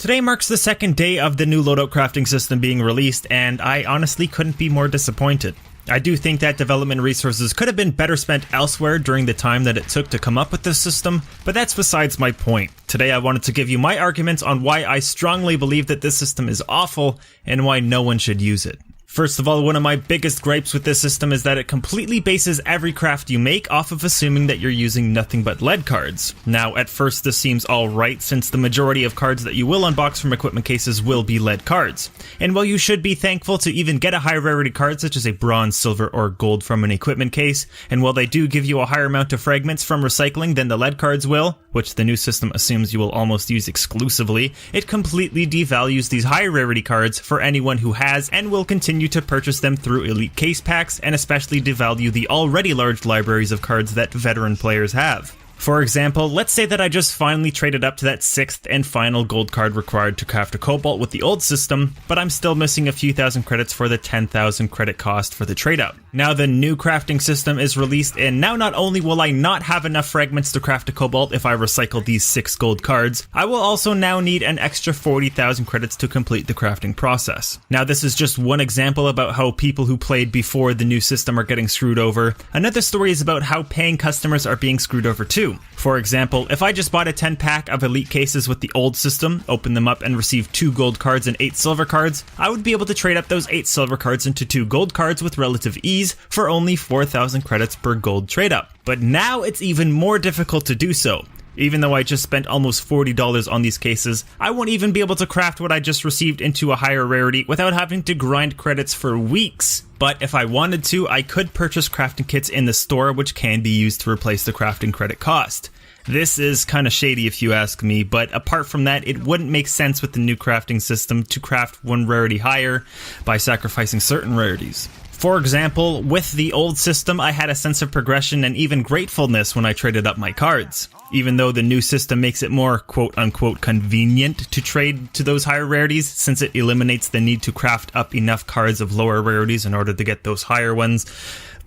Today marks the second day of the new Loadout Crafting System being released, and I honestly couldn't be more disappointed. I do think that development resources could have been better spent elsewhere during the time that it took to come up with this system, but that's besides my point. Today I wanted to give you my arguments on why I strongly believe that this system is awful and why no one should use it. First of all, one of my biggest gripes with this system is that it completely bases every craft you make off of assuming that you're using nothing but lead cards. Now, at first this seems alright since the majority of cards that you will unbox from equipment cases will be lead cards. And while you should be thankful to even get a high rarity card such as a bronze, silver, or gold from an equipment case, and while they do give you a higher amount of fragments from recycling than the lead cards will, which the new system assumes you will almost use exclusively, it completely devalues these high rarity cards for anyone who has and will continue to purchase them through elite case packs, and especially devalue the already large libraries of cards that veteran players have. For example, let's say that I just finally traded up to that 6th and final gold card required to craft a cobalt with the old system, but I'm still missing a few thousand credits for the 10,000 credit cost for the trade up. Now the new crafting system is released, and now not only will I not have enough fragments to craft a cobalt if I recycle these 6 gold cards, I will also now need an extra 40,000 credits to complete the crafting process. Now this is just one example about how people who played before the new system are getting screwed over. Another story is about how paying customers are being screwed over too. For example, if I just bought a 10 pack of elite cases with the old system, opened them up and received 2 gold cards and 8 silver cards, I would be able to trade up those 8 silver cards into 2 gold cards with relative ease for only 4,000 credits per gold trade up. But now it's even more difficult to do so. Even though I just spent almost $40 on these cases, I won't even be able to craft what I just received into a higher rarity without having to grind credits for weeks. But if I wanted to, I could purchase crafting kits in the store which can be used to replace the crafting credit cost. This is kinda shady if you ask me, but apart from that, it wouldn't make sense with the new crafting system to craft one rarity higher by sacrificing certain rarities. For example, with the old system, I had a sense of progression and even gratefulness when I traded up my cards. Even though the new system makes it more quote-unquote convenient to trade to those higher rarities, since it eliminates the need to craft up enough cards of lower rarities in order to get those higher ones.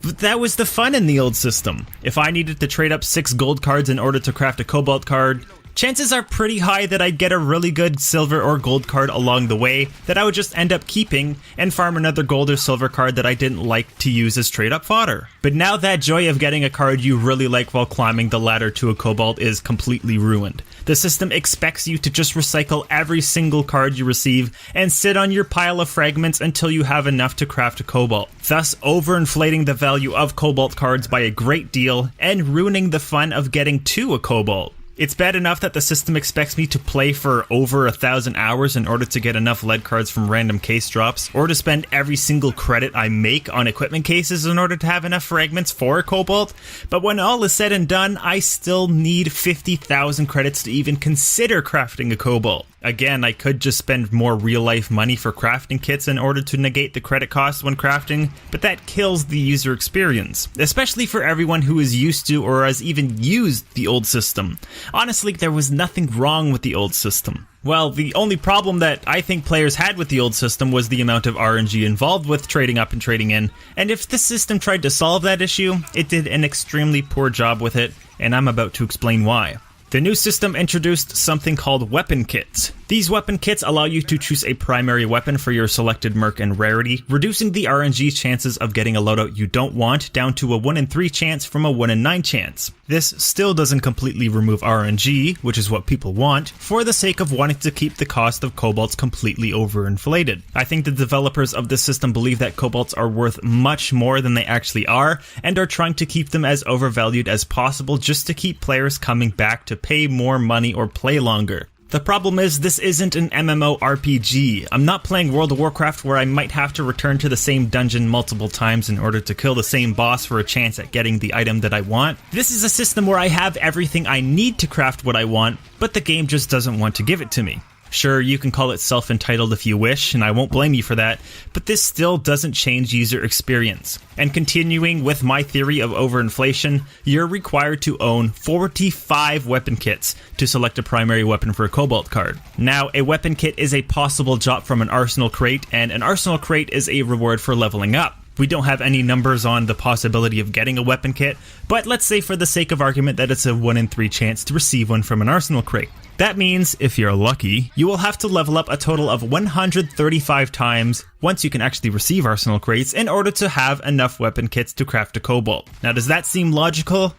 But that was the fun in the old system. If I needed to trade up 6 gold cards in order to craft a cobalt card, chances are pretty high that I'd get a really good silver or gold card along the way that I would just end up keeping and farm another gold or silver card that I didn't like to use as trade up fodder. But now that joy of getting a card you really like while climbing the ladder to a cobalt is completely ruined. The system expects you to just recycle every single card you receive and sit on your pile of fragments until you have enough to craft a cobalt, thus overinflating the value of cobalt cards by a great deal and ruining the fun of getting to a cobalt. It's bad enough that the system expects me to play for over 1,000 hours in order to get enough lead cards from random case drops, or to spend every single credit I make on equipment cases in order to have enough fragments for a cobalt, but when all is said and done, I still need 50,000 credits to even consider crafting a cobalt. Again, I could just spend more real-life money for crafting kits in order to negate the credit cost when crafting, but that kills the user experience, especially for everyone who is used to or has even used the old system. Honestly, there was nothing wrong with the old system. Well, the only problem that I think players had with the old system was the amount of RNG involved with trading up and trading in, and if the system tried to solve that issue, it did an extremely poor job with it, and I'm about to explain why. The new system introduced something called weapon kits. These weapon kits allow you to choose a primary weapon for your selected merc and rarity, reducing the RNG chances of getting a loadout you don't want down to a 1 in 3 chance from a 1 in 9 chance. This still doesn't completely remove RNG, which is what people want, for the sake of wanting to keep the cost of cobalts completely overinflated. I think the developers of this system believe that cobalts are worth much more than they actually are, and are trying to keep them as overvalued as possible just to keep players coming back to pay more money or play longer. The problem is, this isn't an MMORPG. I'm not playing World of Warcraft where I might have to return to the same dungeon multiple times in order to kill the same boss for a chance at getting the item that I want. This is a system where I have everything I need to craft what I want, but the game just doesn't want to give it to me. Sure, you can call it self-entitled if you wish, and I won't blame you for that, but this still doesn't change user experience. And continuing with my theory of overinflation, you're required to own 45 weapon kits to select a primary weapon for a cobalt card. Now, a weapon kit is a possible drop from an arsenal crate, and an arsenal crate is a reward for leveling up. We don't have any numbers on the possibility of getting a weapon kit, but let's say for the sake of argument that it's a 1 in 3 chance to receive one from an arsenal crate. That means, if you're lucky, you will have to level up a total of 135 times once you can actually receive arsenal crates in order to have enough weapon kits to craft a cobalt. Now, does that seem logical?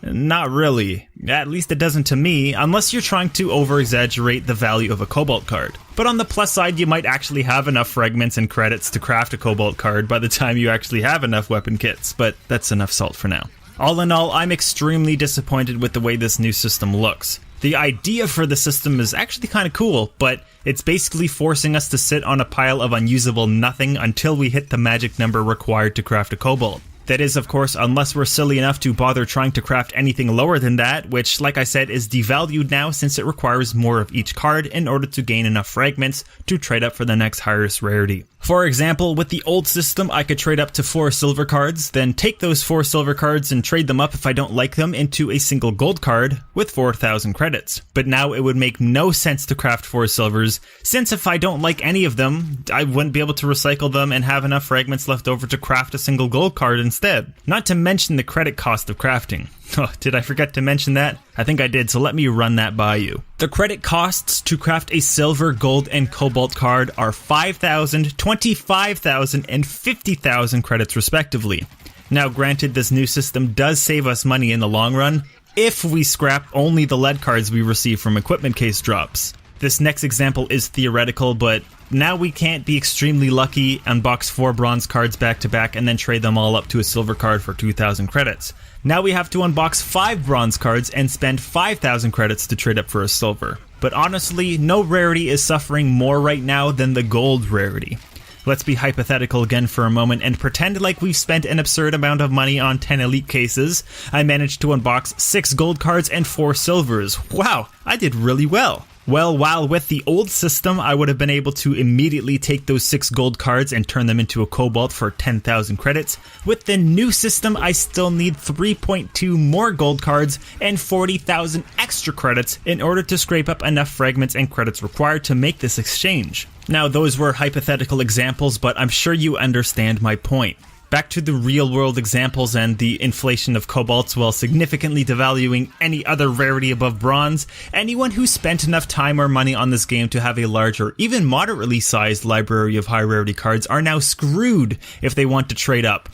Not really. At least it doesn't to me, unless you're trying to over-exaggerate the value of a cobalt card. But on the plus side, you might actually have enough fragments and credits to craft a cobalt card by the time you actually have enough weapon kits, but that's enough salt for now. All in all, I'm extremely disappointed with the way this new system looks. The idea for the system is actually kind of cool, but it's basically forcing us to sit on a pile of unusable nothing until we hit the magic number required to craft a cobalt. That is, of course, unless we're silly enough to bother trying to craft anything lower than that, which, like I said, is devalued now since it requires more of each card in order to gain enough fragments to trade up for the next highest rarity. For example, with the old system, I could trade up to 4 silver cards, then take those 4 silver cards and trade them up if I don't like them into a single gold card with 4,000 credits. But now it would make no sense to craft 4 silvers, since if I don't like any of them, I wouldn't be able to recycle them and have enough fragments left over to craft a single gold card instead. Not to mention the credit cost of crafting. Oh, did I forget to mention that? I think I did, so let me run that by you. The credit costs to craft a silver, gold, and cobalt card are 5,000, 25,000, and 50,000 credits respectively. Now granted, this new system does save us money in the long run, if we scrap only the lead cards we receive from equipment case drops. This next example is theoretical, but now we can't be extremely lucky, unbox 4 bronze cards back to back, and then trade them all up to a silver card for 2,000 credits. Now we have to unbox 5 bronze cards and spend 5,000 credits to trade up for a silver. But honestly, no rarity is suffering more right now than the gold rarity. Let's be hypothetical again for a moment and pretend like we've spent an absurd amount of money on 10 elite cases. I managed to unbox 6 gold cards and 4 silvers. Wow, I did really well. Well, while with the old system, I would have been able to immediately take those 6 gold cards and turn them into a cobalt for 10,000 credits, with the new system, I still need 3.2 more gold cards and 40,000 extra credits in order to scrape up enough fragments and credits required to make this exchange. Now, those were hypothetical examples, but I'm sure you understand my point. Back to the real-world examples and the inflation of cobalts while significantly devaluing any other rarity above bronze, anyone who spent enough time or money on this game to have a large or even moderately sized library of high-rarity cards are now screwed if they want to trade up,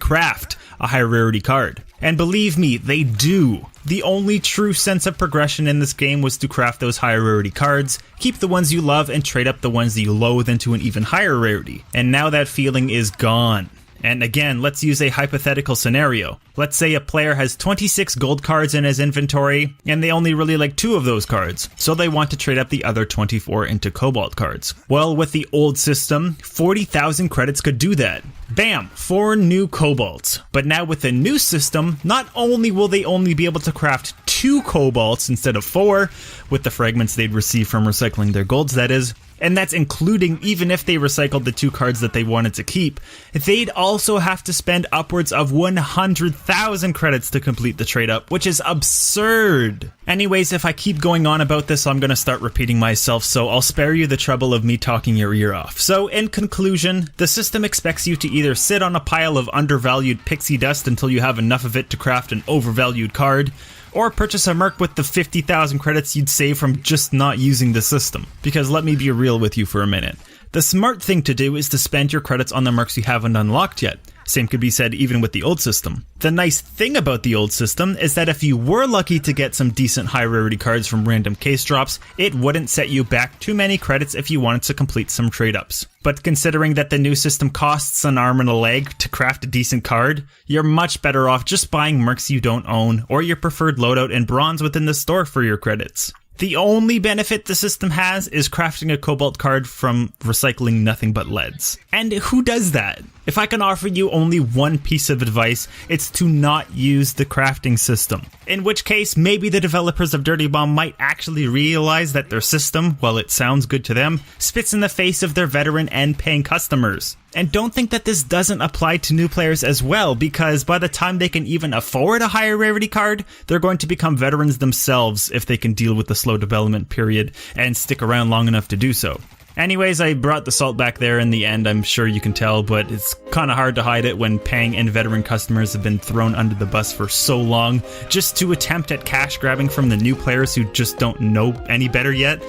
craft a high-rarity card. And believe me, they do. The only true sense of progression in this game was to craft those higher rarity cards, keep the ones you love, and trade up the ones that you loathe into an even higher rarity. And now that feeling is gone. And again, let's use a hypothetical scenario. Let's say a player has 26 gold cards in his inventory, and they only really like 2 of those cards, so they want to trade up the other 24 into cobalt cards. Well, with the old system, 40,000 credits could do that. Bam! 4 new cobalts. But now with the new system, not only will they only be able to craft 2 cobalts instead of 4, with the fragments they'd receive from recycling their golds that is, and that's including even if they recycled the 2 cards that they wanted to keep, they'd also have to spend upwards of 100,000 credits to complete the trade up, which is absurd. Anyways, if I keep going on about this, I'm gonna start repeating myself, so I'll spare you the trouble of me talking your ear off. So in conclusion, the system expects you to either sit on a pile of undervalued pixie dust until you have enough of it to craft an overvalued card, or purchase a merc with the 50,000 credits you'd save from just not using the system. Because let me be real with you for a minute. The smart thing to do is to spend your credits on the mercs you haven't unlocked yet. Same could be said even with the old system. The nice thing about the old system is that if you were lucky to get some decent high rarity cards from random case drops, it wouldn't set you back too many credits if you wanted to complete some trade ups. But considering that the new system costs an arm and a leg to craft a decent card, you're much better off just buying mercs you don't own or your preferred loadout in bronze within the store for your credits. The only benefit the system has is crafting a cobalt card from recycling nothing but leads. And who does that? If I can offer you only one piece of advice, it's to not use the crafting system. In which case, maybe the developers of Dirty Bomb might actually realize that their system, while it sounds good to them, spits in the face of their veteran and paying customers. And don't think that this doesn't apply to new players as well, because by the time they can even afford a higher rarity card, they're going to become veterans themselves if they can deal with the slow development period and stick around long enough to do so. Anyways, I brought the salt back there in the end, I'm sure you can tell, but it's kind of hard to hide it when paying and veteran customers have been thrown under the bus for so long just to attempt at cash grabbing from the new players who just don't know any better yet.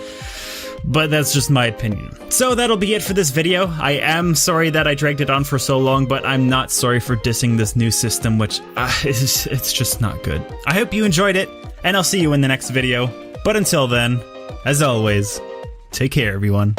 But that's just my opinion. So that'll be it for this video. I am sorry that I dragged it on for so long, but I'm not sorry for dissing this new system, which it's just not good. I hope you enjoyed it, and I'll see you in the next video. But until then, as always, take care, everyone.